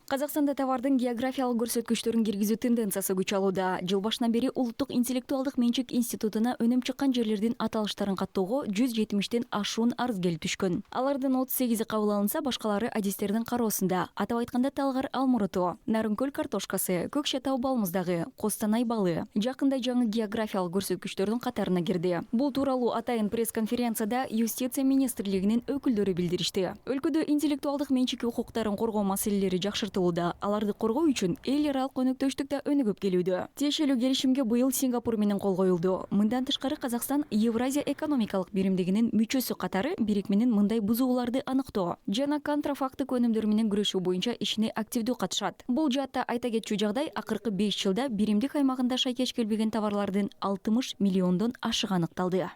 Казакстанда товардын географиялык көрсөткүчтөрүн киргизүү тенденциясы күч алууда. Жыл башынан бери Улуттук интеллектуалдык менчик институтуна өнүм чыккан жерлердин аталыштарын каттоого 170тен ашуун арыз келип түшкөн. Алардын 38и кабыл алынса, башкалары адистердин кароосунда. Атап айтканда Талгар Алмуруту, Нарынкөл картошкасы, Көкшө тау балмуздагы, Костанай балы жакында жаңы географиялык көрсөткүчтөрдүн катарына кирди. Бул тууралуу атайын пресс-конференцияда Юстиция министрлигинин өкүлдөрү билдиришти. Өлкөдө интеллектуалдык менчик укуктарын коргоо маселелери аларды коргоо үчүн эл аралык өнөктөштүк да өнүгүп келүүдө. Тиешелүү келишимге быйыл Сингапур менен кол коюлду. Мындан тышкары Казакстан Евразия экономикалык биримдигинин мүчөсү катары бирикменин мындай бузууларды аныктоо жана контрафактык өнүмдөр менен күрөшүү боюнча ишине активдүү катышат. Бул жаатта айта кетчү жагдай, акыркы 5 жылда биримдик аймагында шайкеш келбеген товарлардын 60 миллиондон ашыгы аныкталды.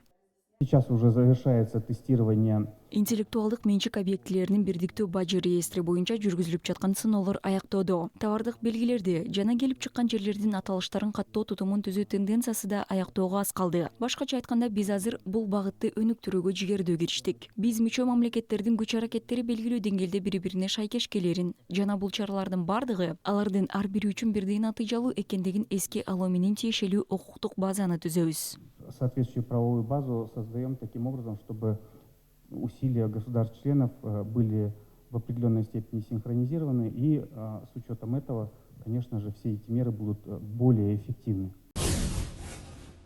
Сейчас уже завершается тестирование. Интеллектуалдык менчик объектилеринин бирдиктүү бажы реестри боюнча жүргүзүлүп жаткан сыноолор аяктоодо. Товардык белгилерди жана келип чыккан жерлердин аталыштарын каттоо тутумун түзүү тенденциясы да аяктоого аз калды. Башкача айтканда, биз азыр бул багытты өнүктүрүүгө жигердүү кириштик. Биз мүчө мамлекеттердин күч аракеттери белгилүү деңгээлде бири-бирине шайкеш келерин жана бул чаралардын бардыгы алардын ар бири үчүн бирдей натыйжалуу экендигин эске алуу менен тиешелүү укуктук базаны түзөбүз. Соответствующую правовую базу создаем таким образом, чтобы усилия государств-членов были в определенной степени синхронизированы, и с учетом этого, конечно же, все эти меры будут более эффективны.